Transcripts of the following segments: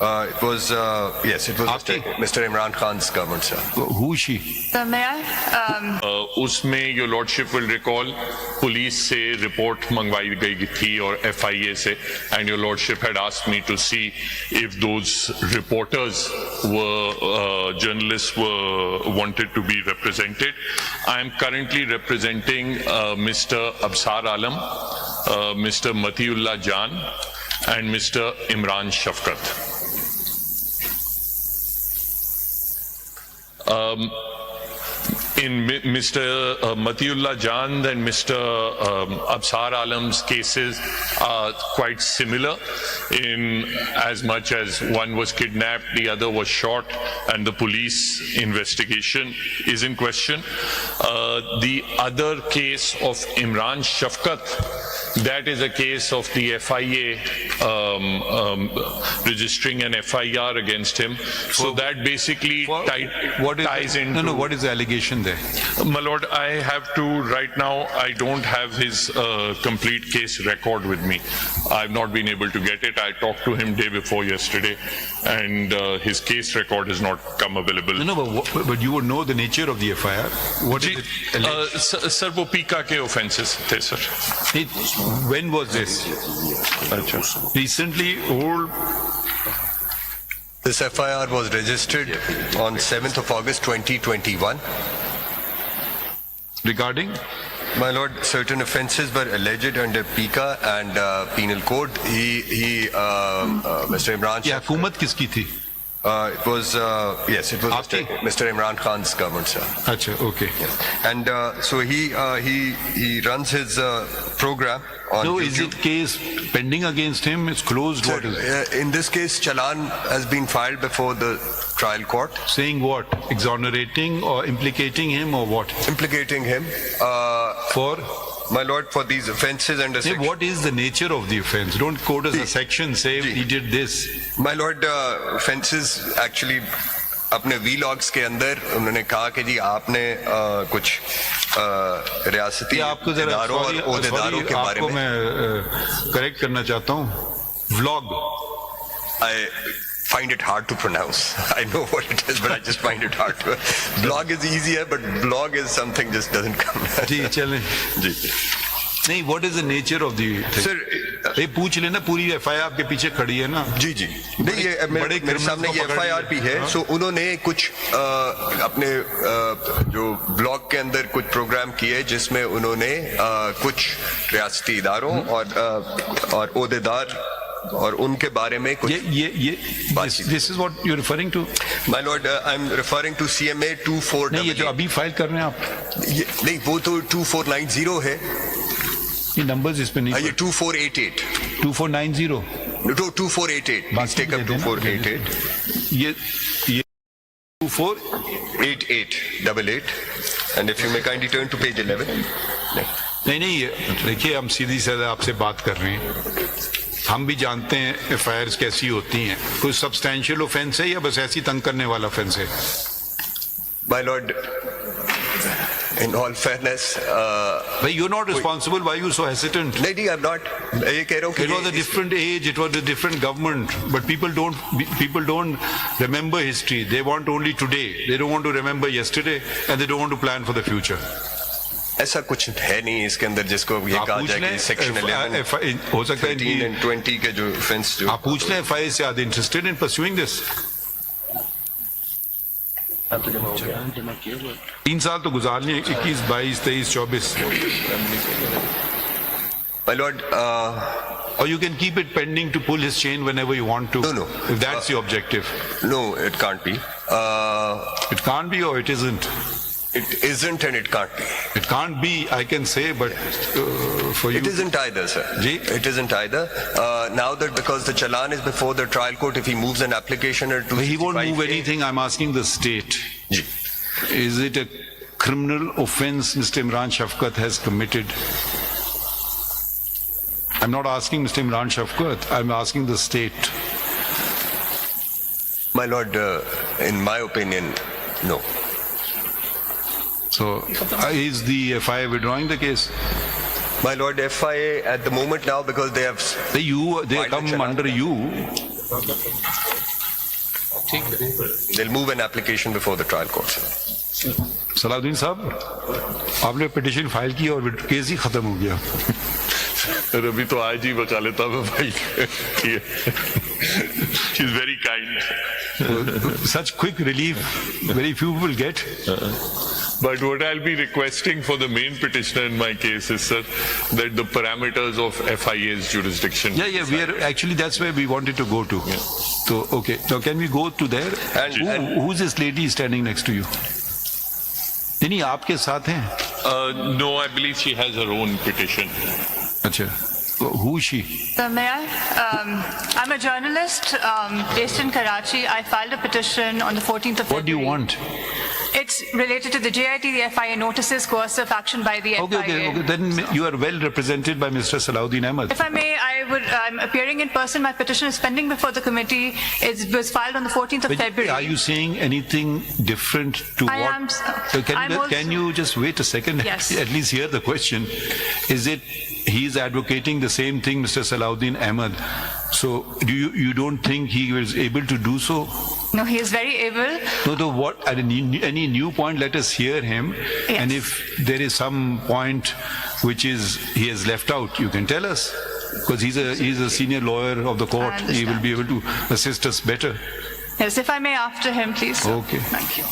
It was Mr. Imran Khan's government, sir. Who is she? So may I? उसमें your lordship will recall police से report मंगवाई गई थी और FIA से, and your lordship had asked me to see if those reporters were journalists were wanted to be represented. I am currently representing Mr. Absar Alam, Mr. Matiullah Jan and Mr. Imran Shafkat. In Mr. Matiullah Jan and Mr. Absar Alam's cases are quite similar in as much as one was kidnapped, the other was shot, and the police investigation is in question. The other case of Imran Shafkat, that is a case of the FIA registering an FIR against him. So that basically ties into... No, what is the allegation there? My lord, I have to, right now, I don't have his complete case record with me. I've not been able to get it. I talked to him day before yesterday, and his case record has not come available. No, but you would know the nature of the FIR. What is it alleged? Sir, वो पीका के offences थे, sir. When was this? Recently, old. This FIR was registered on 7th of August 2021. Regarding? My lord, certain offences were alleged under PICA and Penal Code. Mr. Imran Shah. ये हुकूमत किसकी थी? It was Mr. Imran Khan's government, sir. Acha, okay. Yes. And so he runs his program on So YouTube. is it case pending against him? It's closed? Sir, What is it? in this case, Challan has been filed before the trial court. Saying what? Exonerating or implicating him or what? Implicating him. For? My lord, for these offences under Say, what is the nature of the offence? Don't quote us a section, say he did this. My lord, offences actually अपने vlogs के अंदर उन्होंने कहा कि जी आपने कुछ रियासती इदारों और ओहदेदारों के बारे में मैं करेक्ट करना चाहता हूँ. Vlog. I find it hard to pronounce. I know what it is, but I just find it hard to. Blog is easier, but blog is something just doesn't come. जी चलें. जी. नहीं, what is the nature of the thing? Sir, ये पूछ लेना, पूरी FIR आपके पीछे खड़ी है ना. जी जी. नहीं, ये मेरे सामने ये FIR भी है. So उन्होंने कुछ अपने जो ब्लॉग के अंदर कुछ प्रोग्राम किए जिसमें उन्होंने कुछ रियासती इदारों और ओहदेदार और उनके बारे में कुछ this is what you're referring to? My lord, I'm referring to CMA 2488. नहीं, ये जो अभी फाइल कर रहे हैं आप, नहीं, वो तो 2490 है. ये नंबर्स इस पे नहीं. ये 2488. 2490. No, 2488. Please take up 2488. ये 2488. And if you may kindly turn to page 11. नहीं, देखिए हम सीधी साधा आपसे बात कर रहे हैं. हम भी जानते हैं FIRs कैसी होती हैं. कोई सब्सटैंशियल ऑफेंस है या बस ऐसी तंग करने वाला ऑफेंस है? My lord, in all fairness, But you're not responsible. Why are you so hesitant? नहीं, I'm not. ये कह रहा हूँ कि it was a different age, it was a different government, but people don't remember history. They want only today. They don't want to remember yesterday, and they don't want to plan for the future. ऐसा कुछ है नहीं इसके अंदर जिसको ये कहा जाए कि सेक्शन 11 हो सकता है 13 and 20 के जो offense जो आप पूछ लें FIR से are they interested in pursuing this? 3 साल तो गुजार लिए, 21, 22, 23, 24. My lord, or you can keep it pending to pull his chain whenever you want to. No. If that's the objective. No, it can't be. It can't be or it isn't. It isn't and it can't be. It can't be, I can say, but for you... It isn't either, sir. It isn't either. Now that because the challan is before the trial court, if he moves an application or two... He won't move anything. I'm asking the state. Ji. Is it a criminal offense Mr. Imran Shafkat has committed? I'm not asking Mr. Imran Shafkat. I'm asking the state. My lord, in my opinion, no. So, is the FIA withdrawing the case? My lord, FIA at the moment now, because they have... They come under you. They'll move an application before the trial court. Salauddin साहब, आपने petition file की और case ही खत्म हो गया. अभी तो आज ही वकालता में फाइल की. She's very kind. Such quick relief, very few people get. But what I'll be requesting for the main petitioner in my case is, sir, that the parameters of FIA's jurisdiction. Yeah, we are actually, that's where we wanted to go to. Yeah. So, okay, now can we go to there? And who's this lady standing next to you? नहीं, आपके साथ हैं? No, I believe she has her own petition. अच्छा, who is she? So may I? I'm a journalist based in Karachi. I filed a petition on the 14th of February. What do you want? It's related to the JIT, the FIA notices, coercive action by the FIA. Okay, then you are well represented by Mr. Salahuddin Ahmed. If I may, I'm appearing in person. My petition is pending before the committee. It was filed on the 14th of But February. are you saying anything different to I what? am, Can you just wait a second? Yes. At least hear the question. Is it he's advocating the same thing, Mr. Salahuddin Ahmed? So you don't think he was able to do so? No, he is very able. No, what? At any new point, let us hear him. Yes. And if there is some point which is he has left out, you can tell us. Because he's a senior lawyer of the court. He will be able to assist us better. Yes, if I may, after him, please. Okay. Thank you.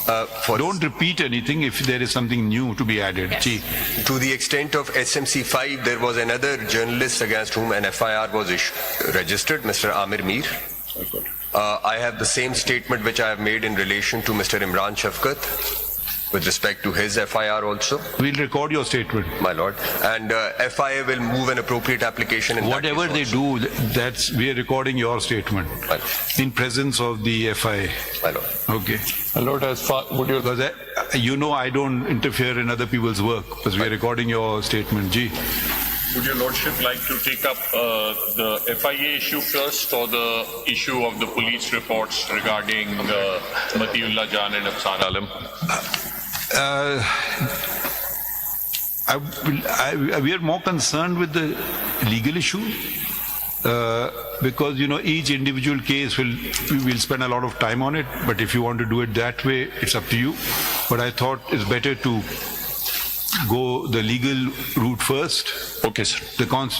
Don't repeat anything if there is something new to be added. Yes. Gee. To the extent of SMC 5, there was another journalist against whom an FIR was registered, Mr. Amir Mir. I have the same statement which I have made in relation to Mr. Imran Shafkat with respect to his FIR also, We'll record your statement. my lord. And FIA will move an appropriate application in Whatever that they case also. do, we are recording your statement My lord. in presence of the FIA. My lord. Okay. Lord, as far would you? Because I don't interfere in other people's work because we are recording your statement. Gee. Would your lordship like to take up the FIA issue first, or the issue of the police reports regarding Matiullah Jan and Afsan Alam? We are more concerned with the legal issue because each individual case we'll spend a lot of time on it. But if you want to do it that way, it's up to you. But I thought it's better to go the legal route first. Okay, sir.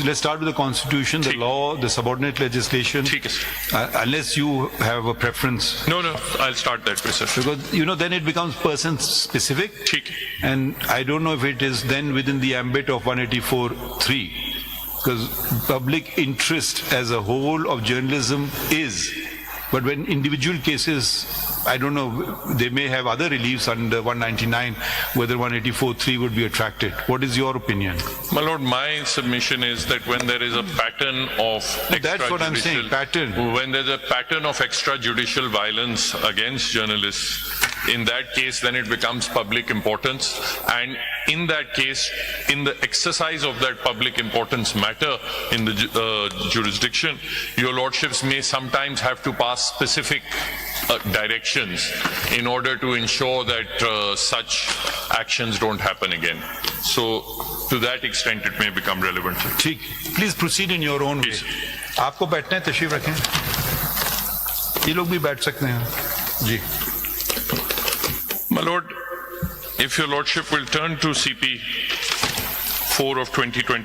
Let's start with the constitution, the law, the subordinate legislation. Okay, sir. Unless you have a preference. No, I'll start that way, sir. Because then it becomes person specific. Okay. And I don't know if it is then within the ambit of 184(3). Because public interest as a whole of journalism is. But when individual cases, I don't know, they may have other reliefs under 199, whether 184(3) would be attracted. What is your opinion? My lord, my submission is that when there is a pattern of That's what I'm saying, pattern. When there's a pattern of extrajudicial violence against journalists, in that case, then it becomes public importance. And in that case, in the exercise of that public importance matter in the jurisdiction, your lordships may sometimes have to pass specific directions in order to ensure that such actions don't happen again. So, to that extent, it may become relevant. ठीक. Please proceed in your own way. आपको बैठना है, तशरीफ रखें. ये लोग भी बैठ सकते हैं. जी. My lord, if your lordship will turn to CP 4 of 2020.